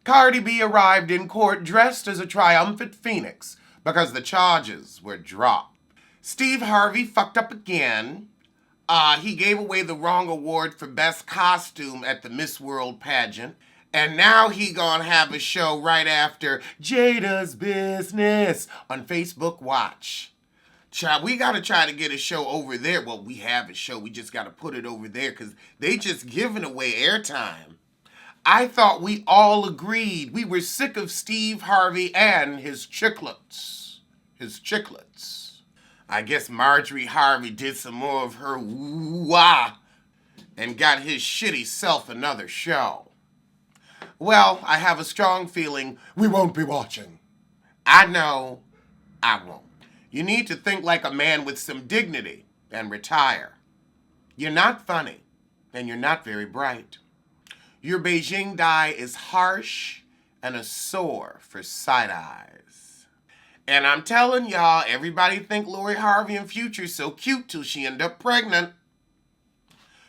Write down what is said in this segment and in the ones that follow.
Cardi B arrived in court dressed as a triumphant phoenix because the charges were dropped. Steve Harvey fucked up again. He gave away the wrong award for best costume at the Miss World pageant. And now he gonna have a show right after Jada's Business on Facebook Watch. Child, we gotta try to get a show over there. Well, we have a show. We just gotta put it over there because they just giving away airtime. I thought we all agreed we were sick of Steve Harvey and his chiclets. I guess Marjorie Harvey did some more of her woo-wah and got his shitty self another show. Well, I have a strong feeling we won't be watching. I know I won't. You need to think like a man with some dignity and retire. You're not funny, and you're not very bright. Your Beijing dye is harsh and a sore for side eyes. And I'm telling y'all, everybody think Lori Harvey and Future's so cute till she end up pregnant.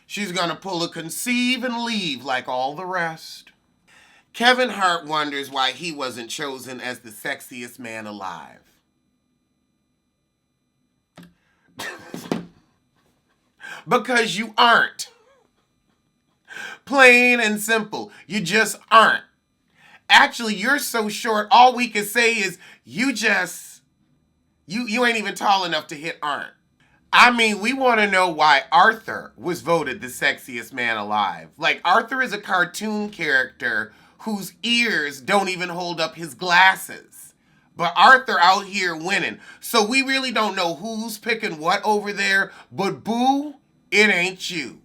She's gonna pull a conceive and leave like all the rest. Kevin Hart wonders why he wasn't chosen as the sexiest man alive. Because you aren't. Plain and simple. You just aren't. Actually, you're so short, all we can say is you ain't even tall enough to hit aren't. I mean, we want to know why Arthur was voted the sexiest man alive. Like, Arthur is a cartoon character whose ears don't even hold up his glasses. But Arthur out here winning. So we really don't know who's picking what over there, but boo, it ain't you.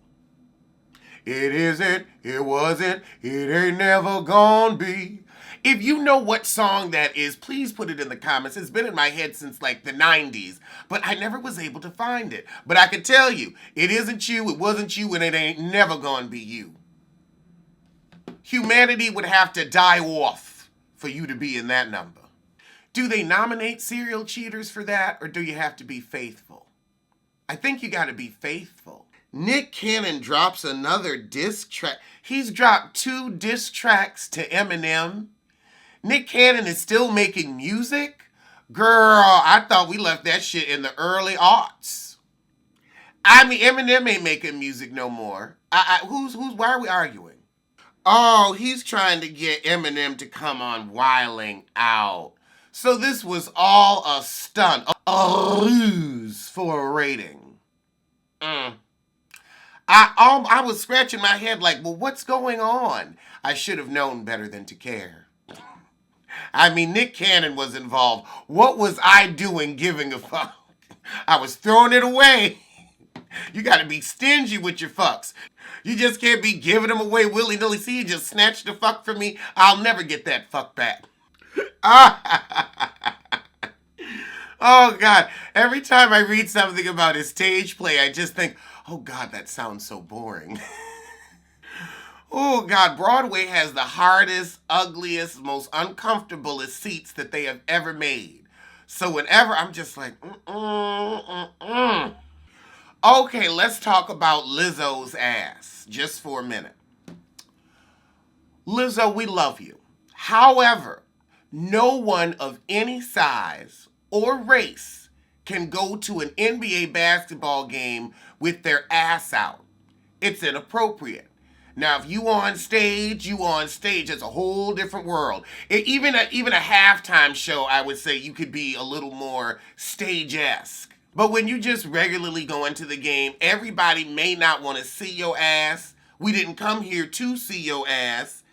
It isn't, it wasn't, it ain't never gonna be. If you know what song that is, please put it in the comments. It's been in my head since like the 90s, but I never was able to find it. But I can tell you, it isn't you, it wasn't you, and it ain't never gonna be you. Humanity would have to die off for you to be in that number. Do they nominate serial cheaters for that, or do you have to be faithful? I think you gotta be faithful. Nick Cannon drops another diss track. He's dropped 2 diss tracks to Eminem. Nick Cannon is still making music? Girl, I thought we left that shit in the early aughts. I mean, Eminem ain't making music no more. Why are we arguing? Oh, he's trying to get Eminem to come on Wilding Out. So this was all a stunt, a ruse for a rating. I was scratching my head like, well, what's going on? I should have known better than to care. I mean, Nick Cannon was involved. What was I doing giving a fuck? I was throwing it away. You gotta be stingy with your fucks. You just can't be giving them away willy-nilly. See, you just snatched the fuck from me. I'll never get that fuck back. Oh, God. Every time I read something about his stage play, I just think, oh, God, that sounds so boring. Oh, God, Broadway has the hardest, ugliest, most uncomfortablest seats that they have ever made. So whenever I'm just like, Okay, let's talk about Lizzo's ass just for a minute. Lizzo, we love you. However, no one of any size or race can go to an NBA basketball game with their ass out. It's inappropriate. Now, if you on stage, it's a whole different world. Even a halftime show, I would say you could be a little more stage-esque. But when you just regularly go into the game, everybody may not want to see your ass. We didn't come here to see your ass.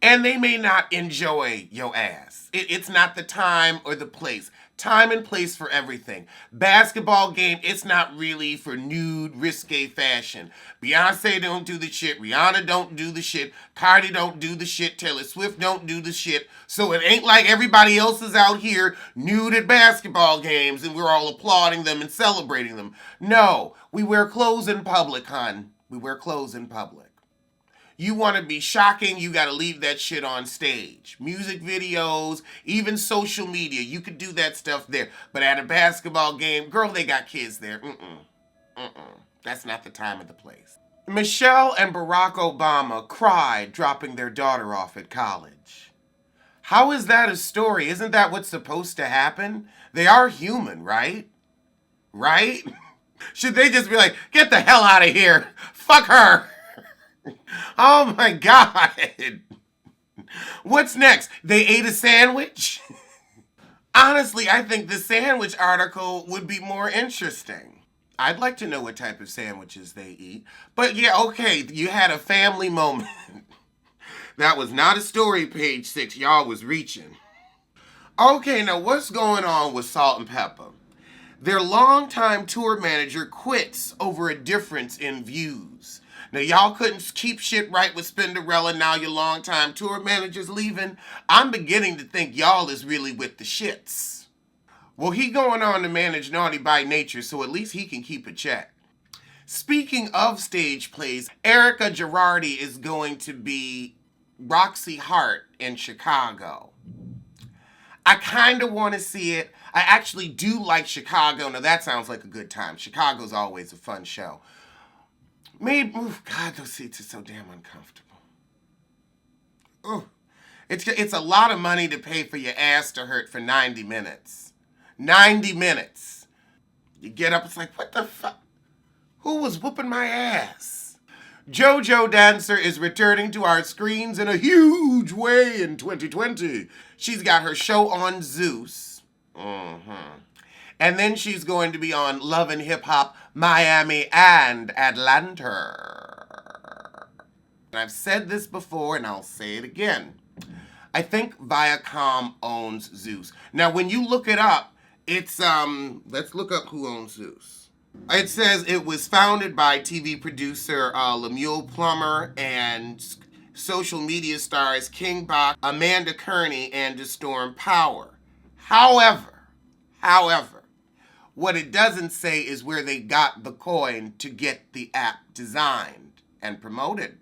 And they may not enjoy your ass. It's not the time or the place. Time and place for everything. Basketball game, it's not really for nude, risque fashion. Beyonce don't do the shit. Rihanna don't do the shit. Cardi don't do the shit. Taylor Swift don't do the shit. So it ain't like everybody else is out here nude at basketball games and we're all applauding them and celebrating them. No, we wear clothes in public, hon. We wear clothes in public. You want to be shocking, you got to leave that shit on stage. Music videos, even social media, you could do that stuff there. But at a basketball game, girl, they got kids there. That's not the time or the place. Michelle and Barack Obama cried dropping their daughter off at college. How is that a story? Isn't that what's supposed to happen? They are human, right? Right? Should they just be like, get the hell out of here? Fuck her. Oh my God. What's next? They ate a sandwich? Honestly, I think the sandwich article would be more interesting. I'd like to know what type of sandwiches they eat. But yeah, okay, you had a family moment. That was not a story, page 6. Y'all was reaching. Okay, now what's going on with Salt-N-Pepa? Their longtime tour manager quits over a difference in views. Now, y'all couldn't keep shit right with Spinderella. Now your longtime tour manager's leaving. I'm beginning to think y'all is really with the shits. Well, he going on to manage Naughty by Nature, so at least he can keep a check. Speaking of stage plays, Erika Girardi is going to be Roxy Hart in Chicago. I kind of want to see it. I actually do like Chicago. Now, that sounds like a good time. Chicago's always a fun show. God, those seats are so damn uncomfortable. Ooh. It's a lot of money to pay for your ass to hurt for 90 minutes. 90 minutes. You get up, it's like, what the fuck? Who was whooping my ass? JoJo Dancer is returning to our screens in a huge way in 2020. She's got her show on Zeus. And then she's going to be on Love and Hip Hop, Miami, and Atlanta. And I've said this before, and I'll say it again. I think Viacom owns Zeus. Now, when you look it up, it's, let's look up who owns Zeus. It says it was founded by TV producer Lemuel Plummer and social media stars King Bach, Amanda Kearney, and Storm Power. However, what it doesn't say is where they got the coin to get the app designed and promoted.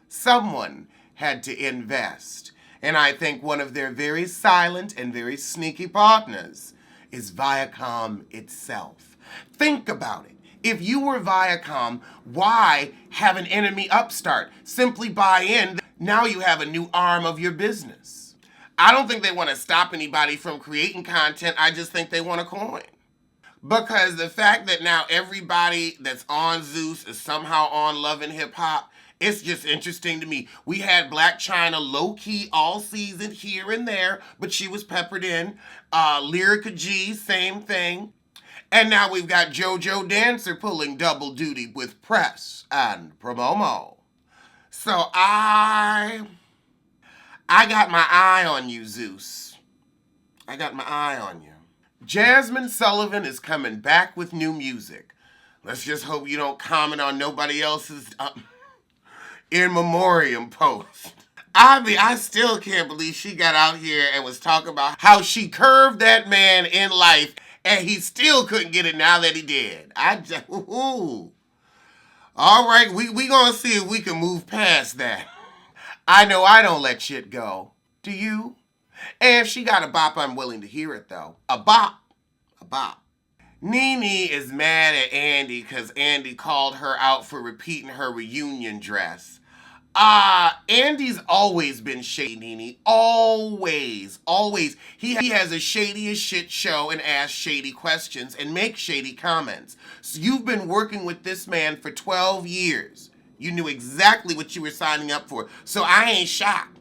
Someone had to invest. And I think one of their very silent and very sneaky partners is Viacom itself. Think about it. If you were Viacom, why have an enemy upstart? Simply buy in. Now you have a new arm of your business. I don't think they want to stop anybody from creating content. I just think they want a coin. Because the fact that now everybody that's on Zeus is somehow on Love and Hip Hop, it's just interesting to me. We had Black China low-key all season here and there, but she was peppered in. Lyrica G, same thing. And now we've got JoJo Dancer pulling double duty with press and promo. So I got my eye on you, Zeus. I got my eye on you. Jazmine Sullivan is coming back with new music. Let's just hope you don't comment on nobody else's in memoriam post. I still can't believe she got out here and was talking about how she curved that man in life and he still couldn't get it now that he did. All right, we gonna see if we can move past that. I know I don't let shit go. Do you? And if she got a bop, I'm willing to hear it, though. A bop. Nene is mad at Andy because Andy called her out for repeating her reunion dress. Andy's always been shady, Nene. Always. He has a shady as shit show and asks shady questions and makes shady comments. So you've been working with this man for 12 years. You knew exactly what you were signing up for. So I ain't shocked.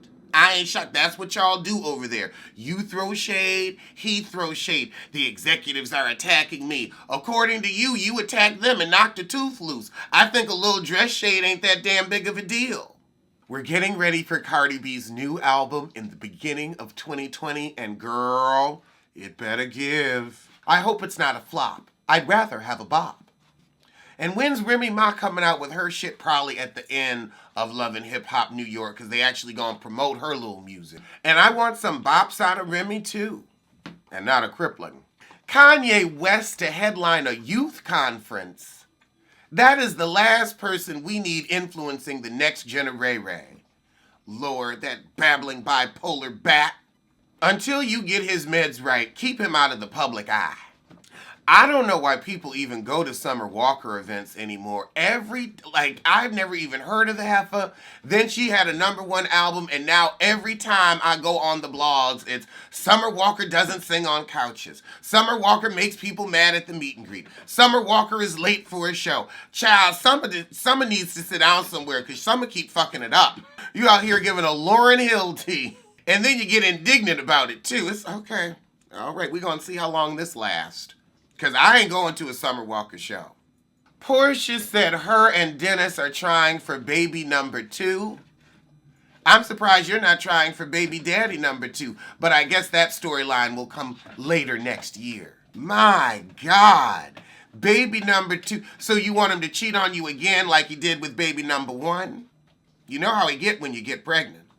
That's what y'all do over there. You throw shade, he throws shade. The executives are attacking me. According to you, you attacked them and knocked a tooth loose. I think a little dress shade ain't that damn big of a deal. We're getting ready for Cardi B's new album in the beginning of 2020, and girl, it better give. I hope it's not a flop. I'd rather have a bop. And when's Remy Ma coming out with her shit? Probably at the end of Love and Hip Hop New York, because they actually gonna promote her little music. And I want some bops out of Remy too. And not a crippling. Kanye West to headline a youth conference. That is the last person we need influencing the next generation. Lord, that babbling bipolar bat. Until you get his meds right, keep him out of the public eye. I don't know why people even go to Summer Walker events anymore. I've never even heard of the heifer. Then she had a #1 album, and now every time I go on the blogs, it's Summer Walker doesn't sing on couches. Summer Walker makes people mad at the meet and greet. Summer Walker is late for a show. Child, Summer needs to sit down somewhere because Summer keep fucking it up. You out here giving a Lauryn Hill tea, and then you get indignant about it too. It's okay. All right, we're going to see how long this lasts. Because I ain't going to a Summer Walker show. Porsha said her and Dennis are trying for baby #2. I'm surprised you're not trying for baby daddy #2. But I guess that storyline will come later next year. My God. Baby #2. So you want him to cheat on you again like he did with baby #1? You know how he get when you get pregnant.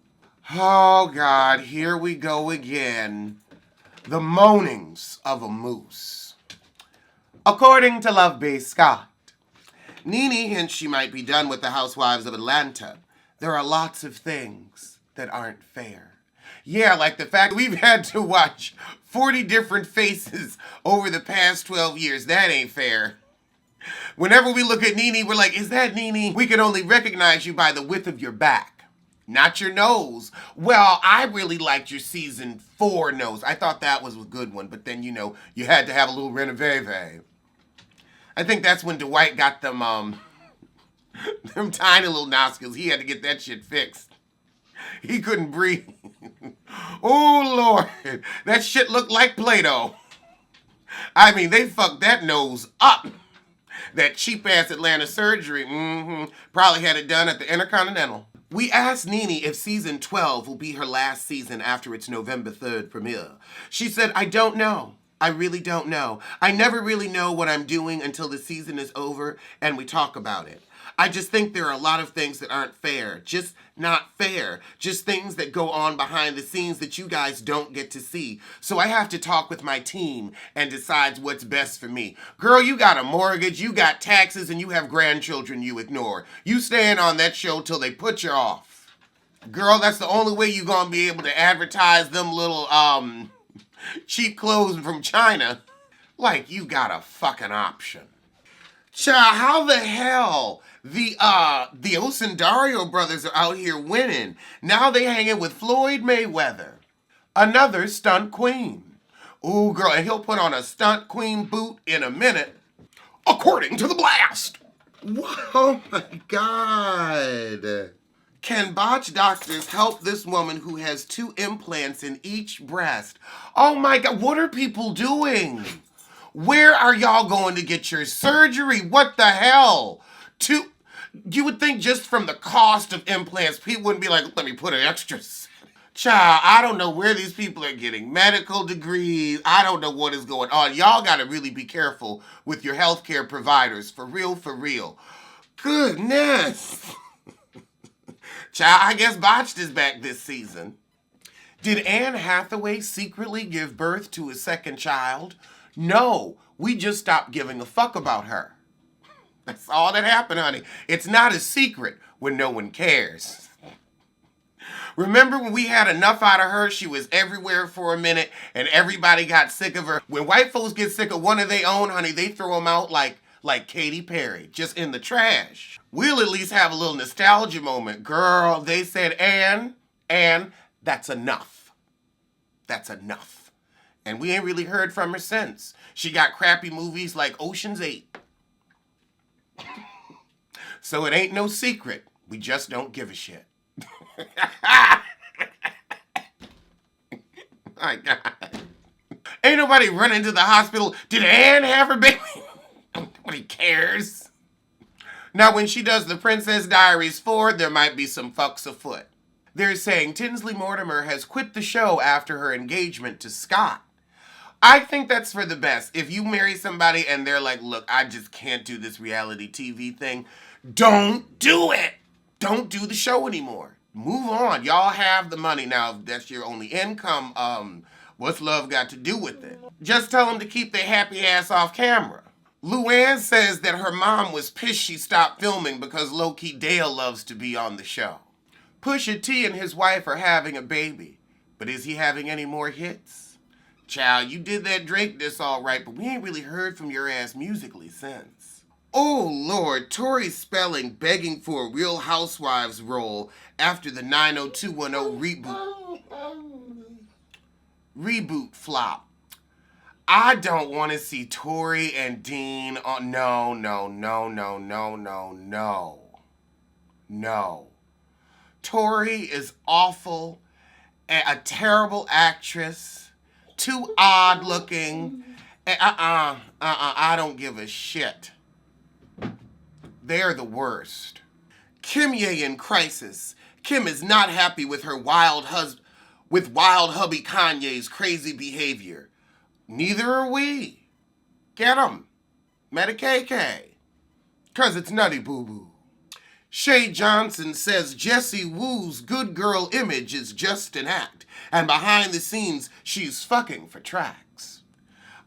Oh, God. Here we go again. The moanings of a moose. According to Love Bay Scott, Nene hints she might be done with the Housewives of Atlanta. There are lots of things that aren't fair. Yeah, like the fact we've had to watch 40 different faces over the past 12 years. That ain't fair. Whenever we look at Nene, we're like, is that Nene? We can only recognize you by the width of your back, not your nose. Well, I really liked your season 4 nose. I thought that was a good one, but then, you had to have a little renovation. I think that's when Dwight got them tiny little nostrils. He had to get that shit fixed. He couldn't breathe. Oh, Lord. That shit looked like Play-Doh. I mean, they fucked that nose up. That cheap-ass Atlanta surgery, probably had it done at the Intercontinental. We asked Nene if season 12 will be her last season after its November 3rd premiere. She said, I don't know. I really don't know. I never really know what I'm doing until the season is over and we talk about it. I just think there are a lot of things that aren't fair. Just not fair. Just things that go on behind the scenes that you guys don't get to see. So I have to talk with my team and decide what's best for me. Girl, you got a mortgage, you got taxes, and you have grandchildren you ignore. You staying on that show till they put you off. Girl, that's the only way you're going to be able to advertise them little, cheap clothes from China. Like you got a fucking option. Child, how the hell the Osundario brothers are out here winning? Now they hanging with Floyd Mayweather. Another stunt queen. Ooh, girl, and he'll put on a stunt queen boot in a minute. According to the blast. Oh my God. Can botch doctors help this woman who has 2 implants in each breast? Oh my God, what are people doing? Where are y'all going to get your surgery? What the hell? You would think just from the cost of implants, people wouldn't be like, let me put an extra. Child, I don't know where these people are getting medical degrees. I don't know what is going on. Y'all got to really be careful with your healthcare providers. For real, for real. Goodness. Child, I guess Botched is back this season. Did Anne Hathaway secretly give birth to a second child? No, we just stopped giving a fuck about her. That's all that happened, honey. It's not a secret when no one cares. Remember when we had enough out of her? She was everywhere for a minute and everybody got sick of her. When white folks get sick of one of their own, honey, they throw them out like Katy Perry, just in the trash. We'll at least have a little nostalgia moment. Girl, they said, Anne, that's enough. That's enough. And we ain't really heard from her since. She got crappy movies like Ocean's 8. So it ain't no secret. We just don't give a shit. My God. Ain't nobody running to the hospital. Did Anne have her baby? Nobody cares. Now, when she does the Princess Diaries 4, there might be some fucks afoot. They're saying Tinsley Mortimer has quit the show after her engagement to Scott. I think that's for the best. If you marry somebody and they're like, look, I just can't do this reality TV thing, don't do it. Don't do the show anymore. Move on. Y'all have the money now. If that's your only income, what's love got to do with it? Just tell them to keep their happy ass off camera. Luann says that her mom was pissed she stopped filming because low-key Dale loves to be on the show. Pusha T and his wife are having a baby, but is he having any more hits? Child, you did that Drake diss all right, but we ain't really heard from your ass musically since. Oh, Lord, Tori Spelling begging for a Real Housewives role after the 90210 reboot flop. I don't want to see Tori and Dean on. No. No. Tori is awful, a terrible actress, too odd looking. I don't give a shit. They're the worst. Kim Ye in crisis. Kim is not happy with her wild hubby Kanye's crazy behavior. Neither are we. Get 'em. Meta-KK. 'Cause it's nutty boo-boo. Shay Johnson says Jessie Woo's good girl image is just an act, and behind the scenes, she's fucking for tracks.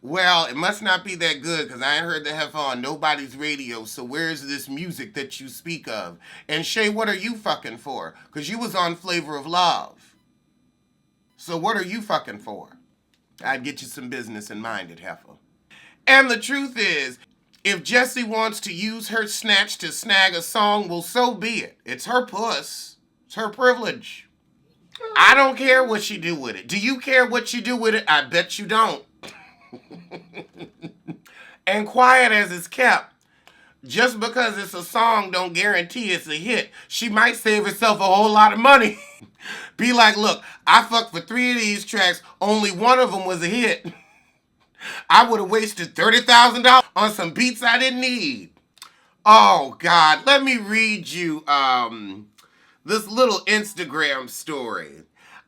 Well, it must not be that good, because I ain't heard the hef on nobody's radio, so where's this music that you speak of? And Shay, what are you fucking for? Because you was on Flavor of Love. So what are you fucking for? I'd get you some business in mind at heifer. And the truth is, if Jessie wants to use her snatch to snag a song, well, so be it. It's her puss. It's her privilege. I don't care what she do with it. Do you care what you do with it? I bet you don't. And quiet as it's kept, just because it's a song don't guarantee it's a hit. She might save herself a whole lot of money. Be like, look, I fucked for 3 of these tracks. Only one of them was a hit. I would have wasted $30,000 on some beats I didn't need. Oh, God. Let me read you this little Instagram story.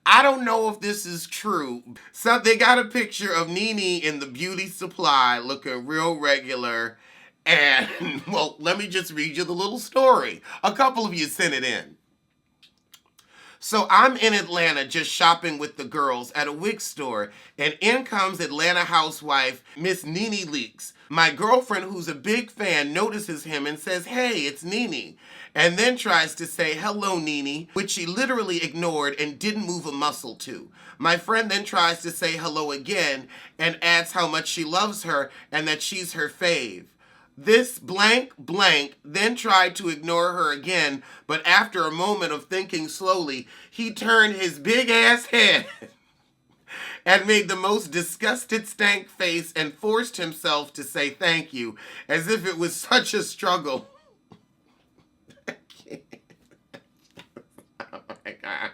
I don't know if this is true. So they got a picture of Nene in the beauty supply looking real regular. And, well, let me just read you the little story. A couple of you sent it in. So I'm in Atlanta just shopping with the girls at a wig store, and in comes Atlanta housewife Miss Nene Leakes. My girlfriend, who's a big fan, notices him and says, "Hey, it's Nene," and then tries to say, "Hello, Nene," which she literally ignored and didn't move a muscle to. My friend then tries to say hello again and adds how much she loves her and that she's her fave. This blank then tried to ignore her again, but after a moment of thinking slowly, he turned his big ass head and made the most disgusted stank face and forced himself to say thank you, as if it was such a struggle. Oh my God.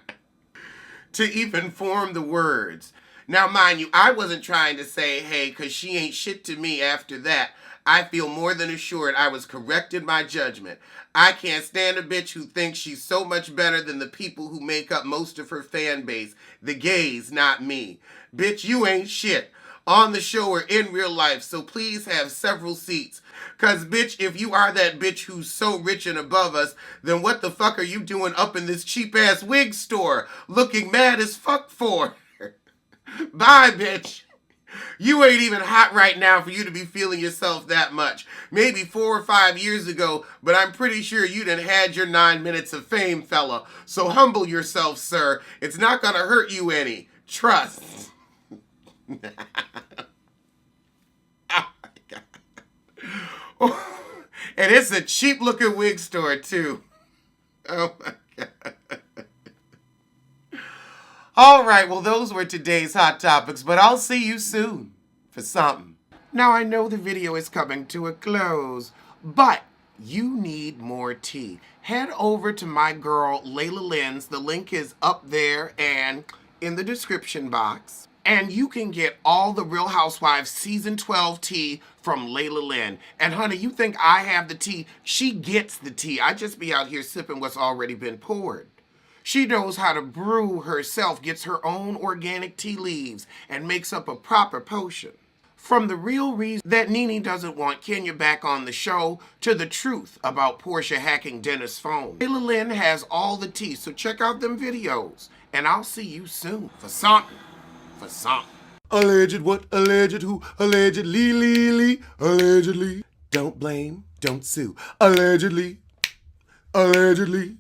To even form the words. Now, mind you, I wasn't trying to say, hey, because she ain't shit to me after that. I feel more than assured I was correct in my judgment. I can't stand a bitch who thinks she's so much better than the people who make up most of her fan base. The gays, not me. Bitch, you ain't shit. On the show or in real life, so please have several seats. Cause bitch, if you are that bitch who's so rich and above us, then what the fuck are you doing up in this cheap ass wig store looking mad as fuck for? Bye, bitch. You ain't even hot right now for you to be feeling yourself that much. Maybe 4 or 5 years ago, but I'm pretty sure you done had your 9 minutes of fame, fella. So humble yourself, sir. It's not gonna hurt you any. Trust. Oh my God. And it's a cheap looking wig store too. Oh my God. All right, well, those were today's hot topics, but I'll see you soon for something. Now, I know the video is coming to a close, but you need more tea. Head over to my girl, Layla Lynn's. The link is up there and in the description box. And you can get all the Real Housewives Season 12 tea from Layla Lynn. And honey, you think I have the tea? She gets the tea. I just be out here sipping what's already been poured. She knows how to brew herself, gets her own organic tea leaves, and makes up a proper potion. From the real reason that Nene doesn't want Kenya back on the show, to the truth about Porsha hacking Dennis' phone, Layla Lynn has all the tea, so check out them videos. And I'll see you soon for something. Alleged what? Alleged who? Allegedly, allegedly. Don't blame, don't sue. Allegedly. Allegedly.